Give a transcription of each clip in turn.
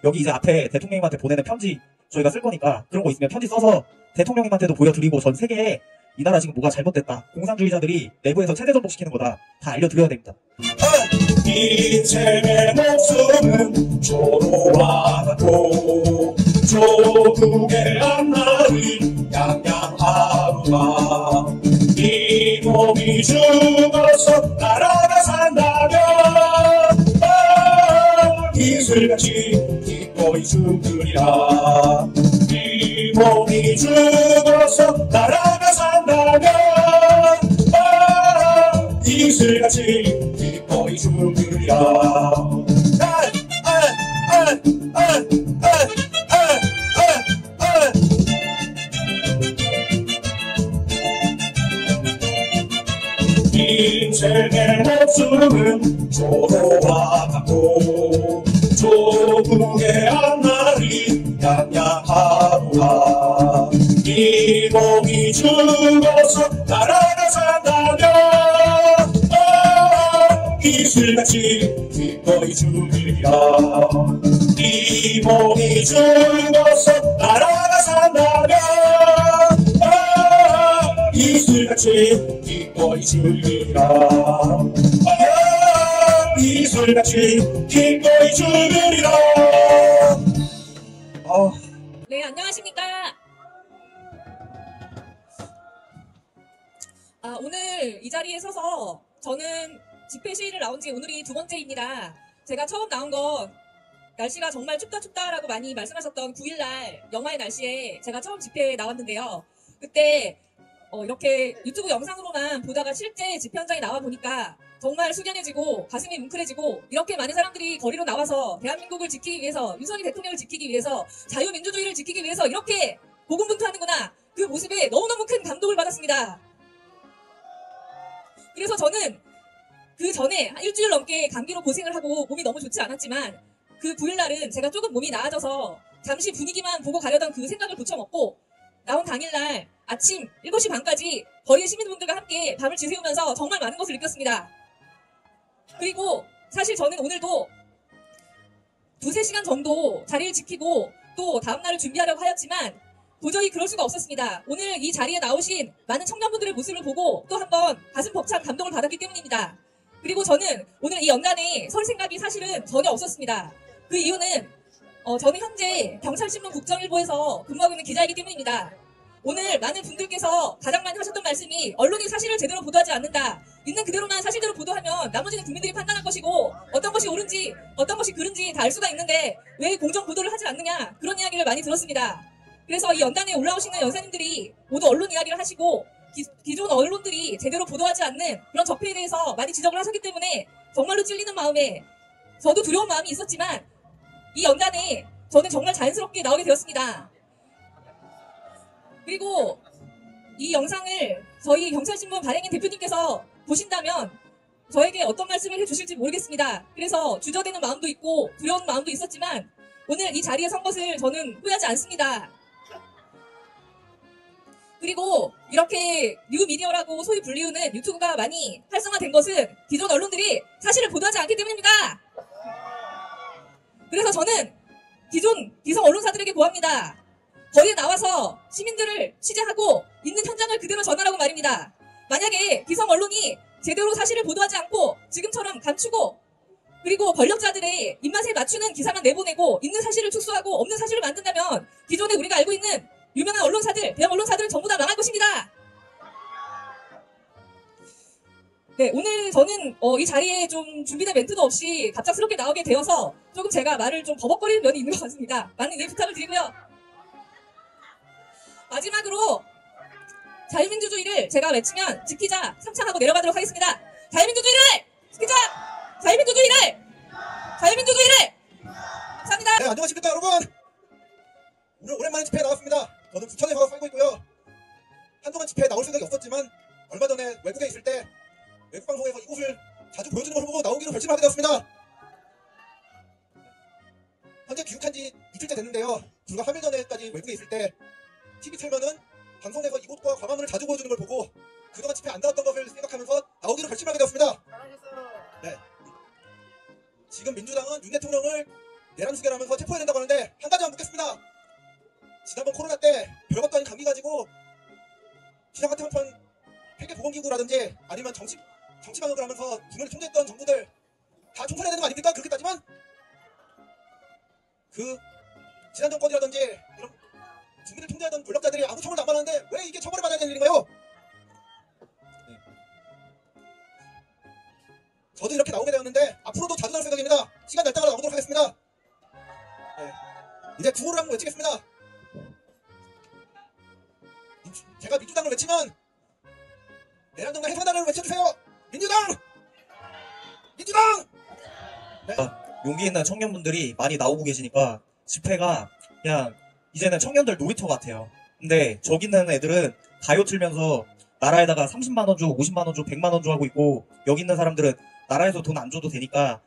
여기 이제 앞에 대통령님한테 보내는 편지 저희가 쓸 거니까 그런 거 있으면 편지 써서 대통령님한테도 보여드리고 전 세계에 이 나라 지금 뭐가 잘못됐다. 공산주의자들이 내부에서 체제 전복시키는 거다. 다 알려드려야 됩니다. 인생의 목숨은 조로와 같고 조국의 앞날이 양양하루가 이 몸이 죽어서 나라가 산다면 이슬같이 기꺼이 죽으리라. 이 몸이 죽어서 나라가 산다면 이슬같이 기꺼이 죽으리라. 인생의 목숨은 조로와 같고 조국의 앞날이 양양하루라. 이 몸이 죽어서 나라가 산다면 이슬같이 기꺼이 죽으리라. 이 몸이 죽어서 나라가 산다면 이슬같이 기꺼이 죽으리라. 이슬같이 기꺼이 죽으리라. 네, 안녕하십니까. 오늘 이 자리에 서서 저는 집회 시위를 나온 지 오늘이 2번째입니다. 제가 처음 나온 건 날씨가 정말 춥다라고 많이 말씀하셨던 9일날 영하의 날씨에 제가 처음 집회에 나왔는데요. 그때 이렇게 유튜브 영상으로만 보다가 실제 집회 현장에 나와 보니까 정말 숙연해지고 가슴이 뭉클해지고 이렇게 많은 사람들이 거리로 나와서 대한민국을 지키기 위해서 윤석열 대통령을 지키기 위해서 자유민주주의를 지키기 위해서 이렇게 고군분투하는구나. 그 모습에 너무너무 큰 감동을 받았습니다. 그래서 저는 그 전에 한 일주일 넘게 감기로 고생을 하고 몸이 너무 좋지 않았지만 그 9일날은 제가 조금 몸이 나아져서 잠시 분위기만 보고 가려던 그 생각을 붙여먹고 나온 당일날 아침 7시 반까지 거리의 시민분들과 함께 밤을 지새우면서 정말 많은 것을 느꼈습니다. 그리고 사실 저는 오늘도 2-3시간 정도 자리를 지키고 또 다음날을 준비하려고 하였지만 도저히 그럴 수가 없었습니다. 오늘 이 자리에 나오신 많은 청년분들의 모습을 보고 또 한 번 가슴 벅찬 감동을 받았기 때문입니다. 그리고 저는 오늘 이 연단에 설 생각이 사실은 전혀 없었습니다. 그 이유는 저는 현재 경찰신문 국정일보에서 근무하고 있는 기자이기 때문입니다. 오늘 많은 분들께서 가장 많이 하셨던 말씀이 언론이 사실을 제대로 보도하지 않는다. 있는 그대로만 사실대로 보도하면 나머지는 국민들이 판단할 것이고 어떤 것이 옳은지 어떤 것이 그른지 다 알 수가 있는데 왜 공정 보도를 하지 않느냐, 그런 이야기를 많이 들었습니다. 그래서 이 연단에 올라오시는 연사님들이 모두 언론 이야기를 하시고 기존 언론들이 제대로 보도하지 않는 그런 적폐에 대해서 많이 지적을 하셨기 때문에 정말로 찔리는 마음에 저도 두려운 마음이 있었지만 이 연단에 저는 정말 자연스럽게 나오게 되었습니다. 그리고 이 영상을 저희 경찰신문 발행인 대표님께서 보신다면 저에게 어떤 말씀을 해주실지 모르겠습니다. 그래서 주저되는 마음도 있고 두려운 마음도 있었지만 오늘 이 자리에 선 것을 저는 후회하지 않습니다. 그리고 이렇게 뉴미디어라고 소위 불리우는 유튜브가 많이 활성화된 것은 기존 언론들이 사실을 보도하지 않기 때문입니다. 그래서 저는 기존 기성 언론사들에게 고합니다. 거리에 나와서 시민들을 취재하고 있는 현장을 그대로 전하라고 말입니다. 만약에 기성 언론이 제대로 사실을 보도하지 않고 지금처럼 감추고 그리고 권력자들의 입맛에 맞추는 기사만 내보내고 있는 사실을 축소하고 없는 사실을 만든다면 기존에 우리가 알고 있는 유명한 언론사들, 대형 언론사들은 전부 다 망할 것입니다. 네, 오늘 저는 이 자리에 좀 준비된 멘트도 없이 갑작스럽게 나오게 되어서 조금 제가 말을 좀 버벅거리는 면이 있는 것 같습니다. 많은 이해 부탁을 드리고요. 마지막으로 자유민주주의를 제가 외치면 지키자 삼창하고 내려가도록 하겠습니다. 자유민주주의를 지키자! 자유민주주의를! 자유민주주의를! 감사합니다. 네, 안녕하십니까 여러분. 오늘 오랜만에 집회에 나왔습니다. 저는 부천에서 살고 있고요. 한동안 집회에 나올 생각이 없었지만 얼마 전에 외국에 있을 때 외국 방송에서 이곳을 자주 보여주는 걸 보고 나오기로 결심하게 되었습니다. 현재 귀국한 지 이틀째 됐는데요. 불과 3일 전에까지 외국에 있을 때 TV 틀면은 방송에서 이곳과 광화문을 자주 보여주는 걸 보고 그동안 집회 안 나왔던 것을 생각하면서 나오기로 결심하게 되었습니다. 네. 지금 민주당은 윤 대통령을 내란 수계를 하면서 체포해야 된다고 하는데 한 가지만 묻겠습니다. 지난번 코로나 때 별것도 아닌 감기 가지고 기상한테 한편 폐계보건기구라든지 아니면 정치방역을 하면서 국민을 통제했던 정부들 다 총선해야 되는 거 아닙니까? 그렇게 따지면 그 지난 정권이라든지 이런 국민을 통제하던 권력자들이 아무 처벌도 안 받았는데 왜 이게 처벌을 받아야 되는 일인가요? 네. 저도 이렇게 나오게 되었는데 앞으로도 자주 나올 생각입니다. 시간 날 때마다 나오도록 하겠습니다. 네. 이제 구호를 한번 외치겠습니다. 제가 민주당을 외치면 내란정당 해산단을 외쳐주세요. 민주당! 민주당! 네. 용기 있는 청년분들이 많이 나오고 계시니까 집회가 그냥 이제는 청년들 놀이터 같아요. 근데 저기 있는 애들은 가요 틀면서 나라에다가 30만원 줘, 50만원 줘, 100만원 줘 하고 있고, 여기 있는 사람들은 나라에서 돈 안 줘도 되니까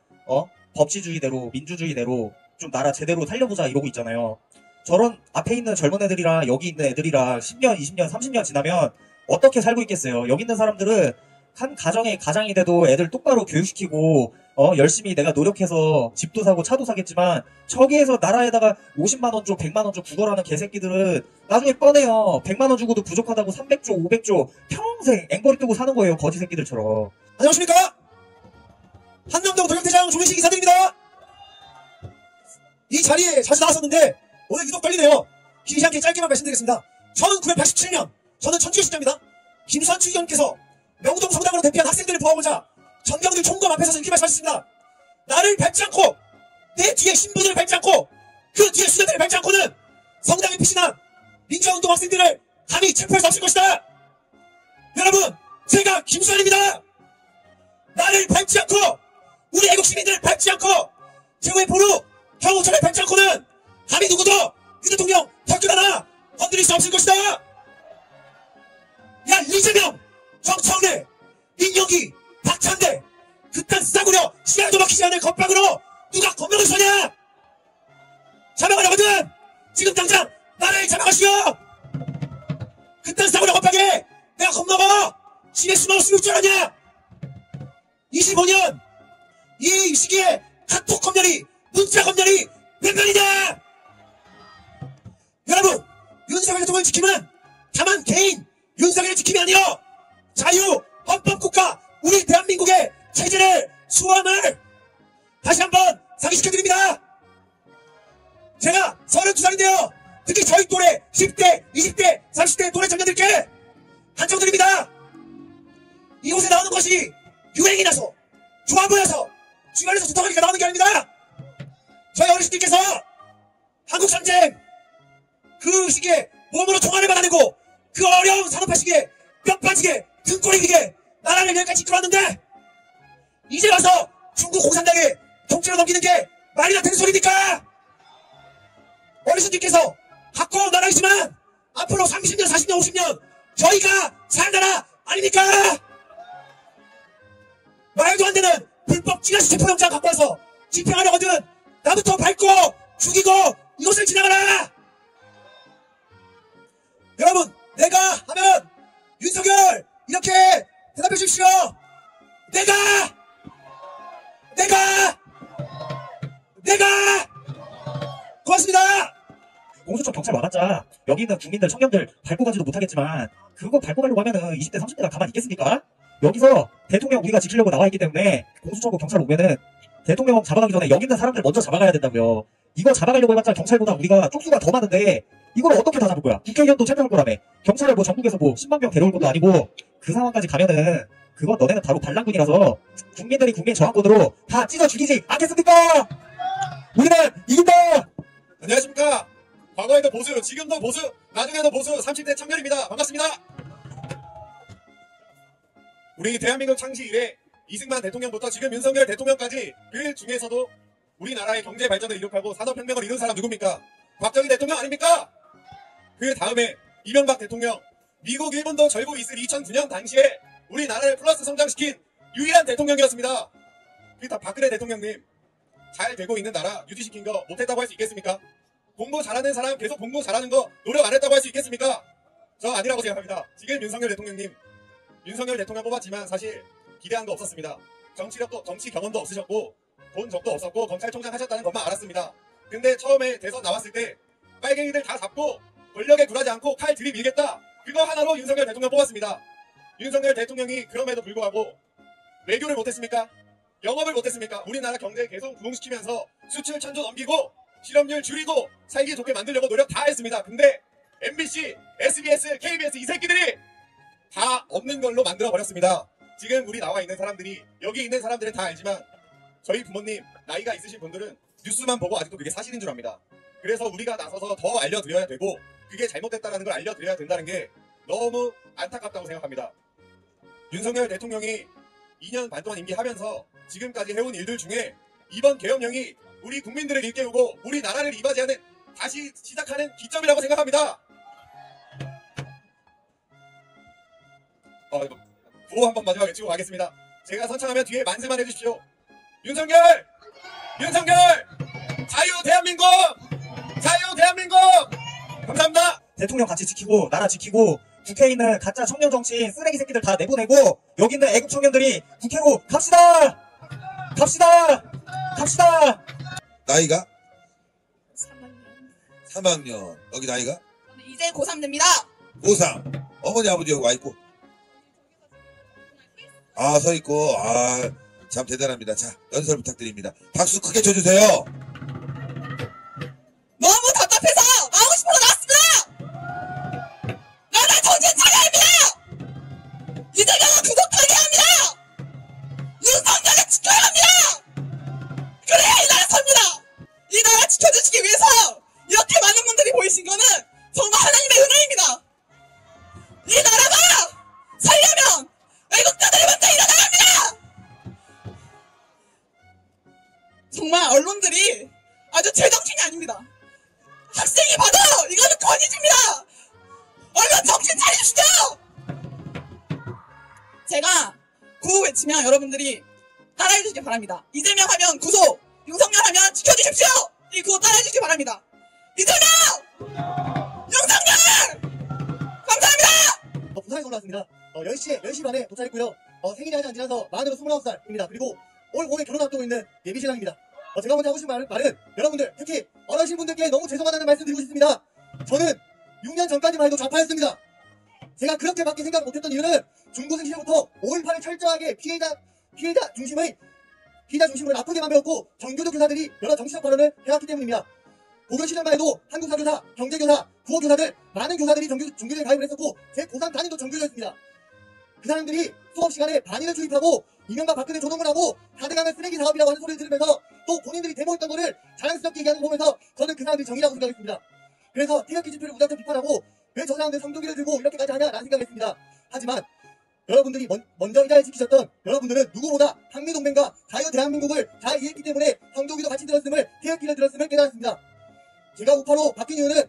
법치주의대로 민주주의대로 좀 나라 제대로 살려보자 이러고 있잖아요. 저런 앞에 있는 젊은 애들이랑 여기 있는 애들이랑 10년, 20년, 30년 지나면 어떻게 살고 있겠어요. 여기 있는 사람들은 한 가정에 가장이 돼도 애들 똑바로 교육시키고 열심히 내가 노력해서 집도 사고 차도 사겠지만, 저기에서 나라에다가 50만원 줘, 100만원 줘 구걸하는 개새끼들은 나중에 뻔해요. 100만원 주고도 부족하다고 300조, 500조 평생 앵벌이 뜨고 사는 거예요. 거지 새끼들처럼. 안녕하십니까? 한남동 도경대장 조민식 이사드립니다. 이 자리에 자주 나왔었는데 오늘 유독 떨리네요. 길지 않게 짧게만 말씀드리겠습니다. 1987년 저는 천주교신자입니다. 김수환 추기경께서 명동 성당으로 대피한 학생들을 보호하고자 전경들 총검 앞에 서서 이렇게 말씀하셨습니다. 나를 밟지 않고 내 뒤에 신부들을 밟지 않고 그 뒤에 수녀들을 밟지 않고는 성당에 피신한 민주화운동 학생들을 감히 체포할 수 없을 것이다. 여러분, 제가 김수환입니다. 나를 밟지 않고 우리 애국 시민들을 밟지 않고 최후의 보루 경호처를 밟지 않고는 감히 누구도 윤 대통령 턱끝 하나 건드릴 수 없을 것이다. 야, 이재명, 정청래, 민영기, 박찬대, 그딴 싸구려 시야도 막히지 않을 겁박으로 누가 겁먹을 소냐? 잡아가려거든. 지금 당장 나를 잡아가시오. 그딴 싸구려 겁박에 내가 겁먹어. 집에 숨어 숨을 줄 아냐? 25년 이 시기에 카톡 검열이, 문자 검열이 몇 명이냐? 여러분, 윤석열 대통령을 지키면 다만 개인 윤석열을 지킴이 아니라 자유 헌법국가 우리 대한민국의 체제를 수호함을 다시 한번 상기시켜드립니다. 제가 32살인데요. 특히 저희 또래 10대, 20대, 30대 또래 청년들께 한정드립니다. 이곳에 나오는 것이 유행이 나서 좋아 보여서 주변에서 좋다고 하니까 나오는 게 아닙니다. 저희 어르신들께서 한국전쟁 그 시기에 몸으로 총알을 받아내고 그 어려운 산업화 시기에 뼈 빠지게 등골이 기게 나라를 여기까지 이끌어왔는데 이제 와서 중국 공산당에 통째로 넘기는 게 말이나 되는 소리입니까? 어르신들께서 갖고 온 나라이지만 앞으로 30년, 40년, 50년 저희가 살 나라 아닙니까? 말도 안 되는 불법 찌라시 체포영장 갖고 와서 집행하려거든. 나부터 밟고 죽이고 이곳을 지나가라. 여러분, 내가 하면 윤석열 이렇게 대답해 주십시오. 내가 고맙습니다. 공수처 경찰 와봤자 여기 있는 국민들 청년들 밟고 가지도 못하겠지만, 그거 밟고 가려고 하면은 20대 30대가 가만히 있겠습니까? 여기서 대통령 우리가 지키려고 나와 있기 때문에 공수처고 경찰 오면은 대통령 잡아가기 전에 여기 있는 사람들 먼저 잡아가야 된다고요. 이거 잡아가려고 해봤자 경찰보다 우리가 쪽수가 더 많은데 이걸 어떻게 다 잡을 거야? 국회의원도 채택할 거라며. 경찰을 뭐 전국에서 뭐 10만 명 데려올 것도 아니고, 그 상황까지 가면은 그건 너네는 바로 반란군이라서 국민들이 국민 저항권으로 다 찢어 죽이지 않겠습니까? 우리는 이긴다. 안녕하십니까. 과거에도 보수, 지금도 보수, 나중에도 보수 30대 청년입니다. 반갑습니다. 우리 대한민국 창시 이래 이승만 대통령부터 지금 윤석열 대통령까지 그 중에서도 우리나라의 경제 발전을 이룩하고 산업혁명을 이룬 사람 누굽니까? 박정희 대통령 아닙니까? 그 다음에 이명박 대통령, 미국 일본도 절고 있을 2009년 당시에 우리나라를 플러스 성장시킨 유일한 대통령이었습니다. 그렇다 박근혜 대통령님, 잘 되고 있는 나라 유지시킨 거 못했다고 할 수 있겠습니까? 공부 잘하는 사람 계속 공부 잘하는 거 노력 안 했다고 할 수 있겠습니까? 저 아니라고 생각합니다. 지금 윤석열 대통령님, 윤석열 대통령 뽑았지만 사실 기대한 거 없었습니다. 정치력도, 정치 경험도 없으셨고 돈 적도 없었고 검찰총장 하셨다는 것만 알았습니다. 근데 처음에 대선 나왔을 때 빨갱이들 다 잡고 권력에 굴하지 않고 칼 들이밀겠다. 그거 하나로 윤석열 대통령 뽑았습니다. 윤석열 대통령이 그럼에도 불구하고 외교를 못했습니까? 영업을 못했습니까? 우리나라 경제 계속 부흥시키면서 수출 천조 넘기고 실업률 줄이고 살기 좋게 만들려고 노력 다 했습니다. 근데 MBC, SBS, KBS 이 새끼들이 다 없는 걸로 만들어 버렸습니다. 지금 우리 나와 있는 사람들이, 여기 있는 사람들은 다 알지만 저희 부모님 나이가 있으신 분들은 뉴스만 보고 아직도 그게 사실인 줄 압니다. 그래서 우리가 나서서 더 알려드려야 되고 그게 잘못됐다는 걸 알려드려야 된다는 게 너무 안타깝다고 생각합니다. 윤석열 대통령이 2년 반 동안 임기하면서 지금까지 해온 일들 중에 이번 계엄령이 우리 국민들을 일깨우고 우리나라를 이바지하는 다시 시작하는 기점이라고 생각합니다. 구호 한번 마지막에 외치고 가겠습니다. 제가 선창하면 뒤에 만세만 해주십시오. 윤석열! 윤석열! 자유 대한민국! 자유 대한민국! 감사합니다. 대통령 같이 지키고 나라 지키고 국회에 있는 가짜 청년 정치인 쓰레기 새끼들 다 내보내고 여기 있는 애국 청년들이 국회로 갑시다! 갑시다! 갑시다! 나이가 3학년. 3학년. 여기 나이가 이제 고3 됩니다. 고3. 어머니 아버지 여기 와있고. 아, 서있고. 아, 참 대단합니다. 자, 연설 부탁드립니다. 박수 크게 쳐주세요. 너무 답답해서 나오고 싶어서 나왔습니다. 나라 정신 차려야 합니다. 이재명은 구속하게 합니다. 윤석열을 지켜야 합니다. 그래야 이 나라 섭니다. 이 나라 지켜주시기 위해서 이렇게 많은 분들이 보이신 거는 정말 하나님의 은혜입니다. 이 나라가 살려면 애국자들이 먼저 일어나야 합니다. 정말 언론들이 아주 제정신이 아닙니다. 학생이 봐도 이거는 권위집니다. 언론 정신 차리십시오. 제가 구호 외치면 여러분들이 따라해 주시기 바랍니다. 이재명 하면 구속, 윤석열 하면 지켜주십시오. 이 구호 따라해 주시기 바랍니다. 이재명! 윤석열! 감사합니다. 부산에서 올라왔습니다. 10시 반에 도착했고요. 생일이 아직 안 지나서 만으로 29살입니다. 그리고 올해 결혼 앞두고 있는 예비신랑입니다. 제가 먼저 하고 싶은 말은 여러분들, 특히 어르신분들께 너무 죄송하다는 말씀 드리고 싶습니다. 저는 6년 전까지만 해도 좌파였습니다. 제가 그렇게밖에 생각 못했던 이유는 중고등 시절부터 5.18을 철저하게 피해자 중심으로 나쁘게만 배웠고 정교조 교사들이 여러 정치적 발언을 해왔기 때문입니다. 고교 시절만 해도 한국사교사, 경제교사, 국어교사들 많은 교사들이 종교에 가입을 했었고 제 고3 담임도 정교조였습니다. 그 사람들이 수업 시간에 반인을 주입하고 이명박 박근혜 조동을 하고 4대강을 쓰레기 사업이라고 하는 소리를 들으면서 또 본인들이 데모했던 거를 자랑스럽게 얘기하는 거 보면서 저는 그 사람들이 정의라고 생각했습니다. 그래서 태극기 집회를 무작정 비판하고 왜 저 사람들 성조기를 들고 이렇게까지 하냐라는 생각했습니다. 하지만 여러분들이 먼저 이 자리를 지키셨던 여러분들은 누구보다 한미동맹과 자유 대한민국을 잘 이해했기 때문에 성조기도 같이 들었음을, 태극기를 들었음을 깨달았습니다. 제가 우파로 바뀐 이유는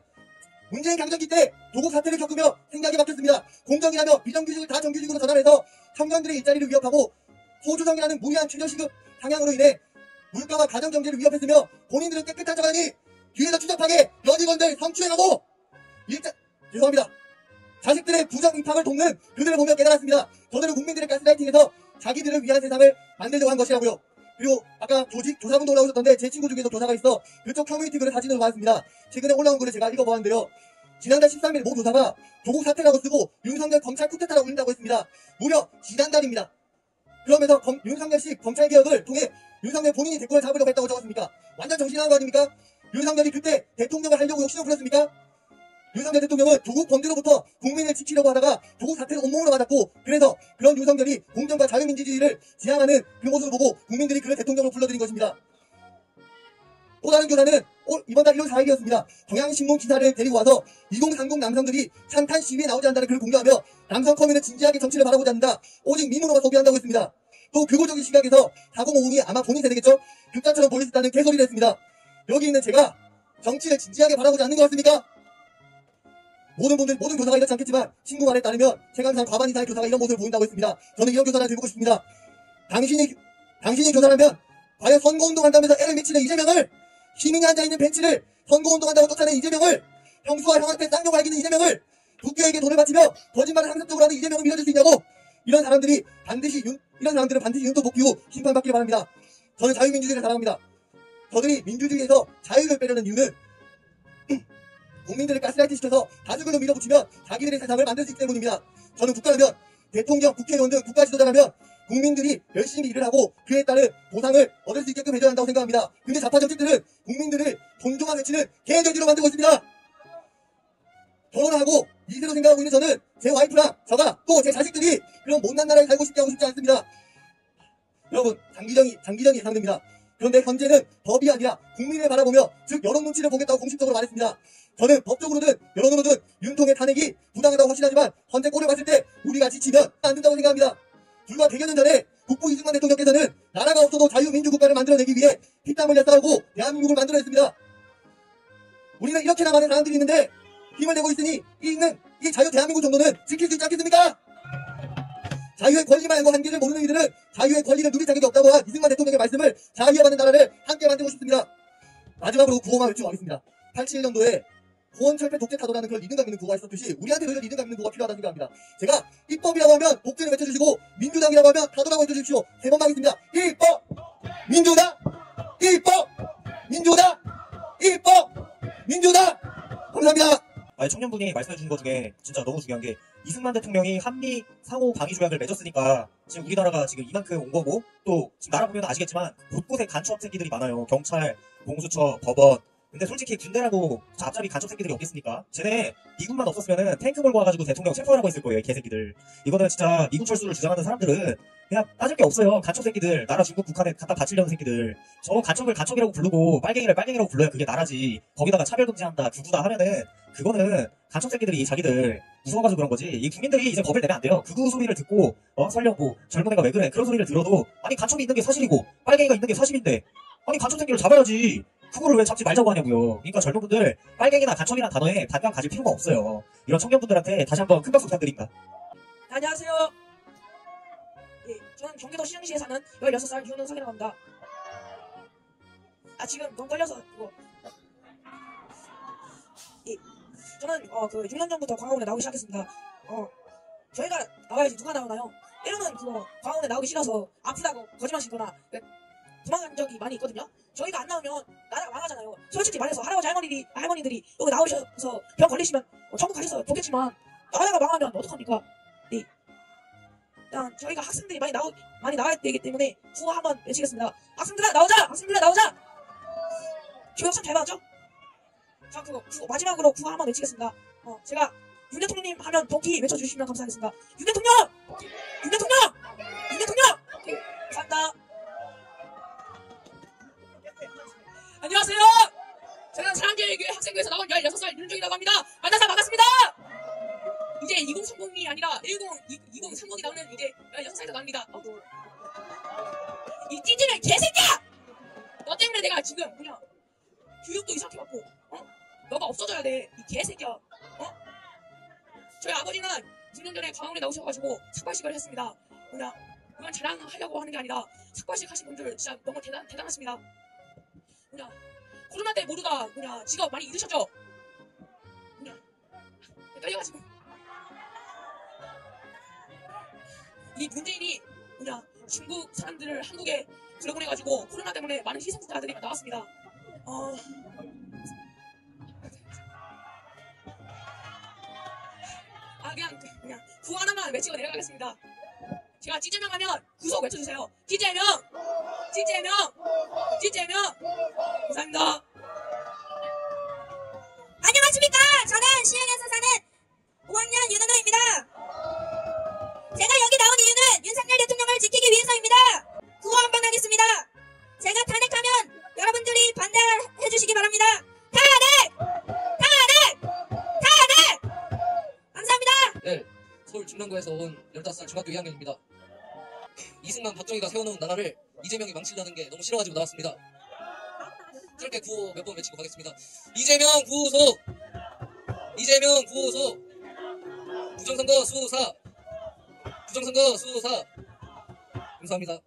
문재인 강점기 때 조국 사태를 겪으며 생각이 바뀌었습니다. 공정이라며 비정규직을 다 정규직으로 전환해서 청년들의 일자리를 위협하고 소주성이라는 무리한 최저시급 상향으로 인해 물가와 가정경제를 위협했으며 본인들은 깨끗한 척하니 뒤에서 추적하게 여직원들 성추행하고 죄송합니다. 자식들의 부정 입학을 돕는 그들을 보며 깨달았습니다. 저들은 국민들의 가스라이팅에서 자기들을 위한 세상을 만들려고 한 것이라고요. 그리고 아까 조직 조사분도 올라오셨던데 제 친구 중에도 조사가 있어 그쪽 커뮤니티 글을 사진으로 봤습니다. 최근에 올라온 글을 제가 읽어보았는데요. 지난달 13일 모 조사가 조국 사태라고 쓰고 윤석열 검찰 쿠데타라고 읽는다고 했습니다. 무려 지난달입니다. 그러면서 윤석열식 검찰개혁을 통해 윤석열 본인이 대권을 잡으려고 했다고 적었습니까? 완전 정신나간 거 아닙니까? 윤석열이 그때 대통령을 하려고 욕심을 부렸습니까? 윤석열 대통령은 조국 범죄로부터 국민을 지키려고 하다가 조국 사태를 온몸으로 맞았고 그래서 그런 윤석열이 공정과 자유민주주의를 지향하는 그 모습을 보고 국민들이 그를 대통령으로 불러들인 것입니다. 또 다른 교사는 이번 달 1월 4일이었습니다. 경향신문 기사를 데리고 와서 2030 남성들이 찬탄 시위에 나오지 않는다는 글을 공개하며 남성 커뮤니는 진지하게 정치를 바라보지 않는다. 오직 미문으로만 소비한다고 했습니다. 또 극우적인 시각에서 4050이 아마 본인 세대겠죠? 극단처럼 보일 수 있다는 개소리를 했습니다. 여기 있는 제가 정치를 진지하게 바라보지 않는 것 같습니까? 모든 교사가 이렇지 않겠지만 신고 말에 따르면 세간상 과반 이상의 교사가 이런 모습을 보인다고 했습니다. 저는 이런 교사를 들고 싶습니다. 당신이 교사라면 과연 선거운동 한다면서 애를 미치는 이재명을, 시민이 앉아있는 벤치를 선거운동 한다고 쫓아낸 이재명을, 형수와 형한테 쌍욕을 하기는 이재명을, 국교에게 돈을 바치며 거짓말을 항상적으로 하는 이재명을 믿어줄 수 있냐고. 이런 사람들은 반드시 윤도 복귀 후 심판받기를 바랍니다. 저는 자유민주주의를 사랑합니다. 저들이 민주주의에서 자유를 빼려는 이유는 국민들을 가스라이팅 시켜서 다수결로 밀어붙이면 자기들의 세상을 만들 수 있기 때문입니다. 저는 국가라면 대통령, 국회의원 등 국가 지도자라면 국민들이 열심히 일을 하고 그에 따른 보상을 얻을 수 있게끔 해줘야 한다고 생각합니다. 근데 좌파 정책들은 국민들을 존중한 외치는 개돼지로 만들고 있습니다. 결혼하고 이세로 생각하고 있는 저는 제 와이프랑 저가 또 제 자식들이 그런 못난 나라에 살고 싶지 않습니다. 여러분, 장기전이 예상됩니다. 그런데 현재는 법이 아니라 국민을 바라보며 즉 여론 눈치를 보겠다고 공식적으로 말했습니다. 저는 법적으로든 여론으로든 윤통의 탄핵이 부당하다고 확신하지만 현재 꼴을 봤을 때 우리가 지치면 안 된다고 생각합니다. 불과 100여 년 전에 국부 이승만 대통령께서는 나라가 없어도 자유민주국가를 만들어내기 위해 피땀 흘려 싸우고 대한민국을 만들어냈습니다. 우리는 이렇게나 많은 사람들이 있는데 힘을 내고 있으니 이 자유 대한민국 정도는 지킬 수 있지 않겠습니까? 자유의 권리 말고 한계를 모르는 이들은 자유의 권리를 누릴 자격이 없다고 한 이승만 대통령의 말씀을 자유화받는 나라를 함께 만들고 싶습니다. 마지막으로 구호만 외치고 가겠습니다. 87년도에 호원철폐 독재 타도라는 그런 리듬감 있는 구호가 있었듯이 우리한테도 이런 리듬감 있는 구호가 필요하다고 생각합니다. 제가 입법이라고 하면 독재를 외쳐주시고 민주당이라고 하면 타도라고 해주십시오. 3번 가겠습니다. 입법! 민주당! 입법! 민주당! 입법! 민주당! 감사합니다. 아니, 청년분이 말씀해 주신 것 중에 진짜 너무 중요한 게 이승만 대통령이 한미 상호 방위 조약을 맺었으니까 지금 우리나라가 지금 이만큼 온 거고 또 지금 나라 보면 아시겠지만 곳곳에 간첩 새끼들이 많아요. 경찰, 공수처, 법원. 근데 솔직히 군대라고 앞잡이 간첩 새끼들이 없겠습니까? 쟤네 미군만 없었으면은 탱크 몰고 와가지고 대통령 체포하라고 했을 거예요, 개새끼들. 이거는 진짜 미군 철수를 주장하는 사람들은 그냥 따질 게 없어요. 간첩 새끼들, 나라 중국, 북한에 갖다 바치려는 새끼들. 저 간첩을 간첩이라고 부르고 빨갱이를 빨갱이라고 불러야 그게 나라지. 거기다가 차별금지한다, 구구다 하면은 그거는 간첩 새끼들이 자기들 무서워가지고 그런 거지. 이 국민들이 이제 겁을 내면 안 돼요. 극우 소리를 듣고 설령 젊은 애가 왜 그래 그런 소리를 들어도 아니 간첩이 있는 게 사실이고 빨갱이가 있는 게 사실인데 아니 간첩 새끼를 잡아야지. 그거를 왜 잡지 말자고 하냐고요. 그러니까 젊은 분들 빨갱이나 간첩이라는 단어에 반감 가질 필요가 없어요. 이런 청년분들한테 다시 한번 큰 박수 부탁드립니다. 안녕하세요. 예, 저는 경기도 시흥시에 사는 16살 윤은석이라고 합니다. 지금 너무 떨려서 그거. 예, 저는 그 6년 전부터 광화문에 나오기 시작했습니다. 저희가 나와야지 누가 나오나요? 때로는 그거 광화문에 나오기 싫어서 아프다고 거짓말 치거나 도망간 적이 많이 있거든요. 저희가 안 나오면 나라가 망하잖아요. 솔직히 말해서 할아버지 할머니들이 여기 나오셔서 병 걸리시면 천국 가셔서 좋겠지만 나라가 망하면 어떡합니까? 네. 일단 저희가 학생들이 많이 나와야 되기 때문에 구호 한번 외치겠습니다. 학생들아 나오자! 학생들아 나오자! 교육 참 잘 받았죠? 자, 그거 마지막으로 구호 한번 외치겠습니다. 제가 윤 대통령님 하면 동기 외쳐주시면 감사하겠습니다. 윤 대통령! 윤 대통령! 윤 대통령! 네, 감사합니다. 안녕하세요. 저는 사랑제일교회 학생부에서 나온 16살 윤중이라고 합니다. 만나서 반갑습니다. 이제 2030이 아니라 2030이 나오는 이제 16살이 더 나옵니다. 이 찌질한 개새끼야! 너 때문에 내가 지금 그냥 교육도 이상하게 받고 너가 없어져야 돼. 이 개새끼야. 저희 아버지는 6년 전에 광화문에 나오셔가지고 삭발식을 했습니다. 그건 자랑하려고 하는 게 아니라 삭발식 하신 분들 진짜 너무 대단하십니다. 코로나 때 모두가 직업 많이 잃으셨죠? 떨려가지고 이 문재인이 중국 사람들을 한국에 들여보내가지고 코로나 때문에 많은 희생자들이 나왔습니다. 그냥 구호 하나만 외치고 내려가겠습니다. 제가 찌제명 하면 구속 외쳐주세요. 찌제명! 찌제명! 찌제명! 감사합니다. 안녕하십니까. 저는 시흥에서 사는 5학년 윤은우입니다. 제가 여기 나온 이유는 윤석열 대통령을 지키기 위해서입니다. 구호 한번 하겠습니다. 제가 탄핵하면 여러분들이 반대해 주시기 바랍니다. 탄핵! 탄핵! 탄핵! 감사합니다. 네, 서울 중랑구에서 온 15살 중학교 2학년입니다. 이승만 박정희가 세워놓은 나라를 이재명이 망치려는 게 너무 싫어가지고 나왔습니다. 짧게 구호 몇 번 외치고 가겠습니다. 이재명 구속! 이재명 구속! 부정선거 수사! 부정선거 수사! 감사합니다.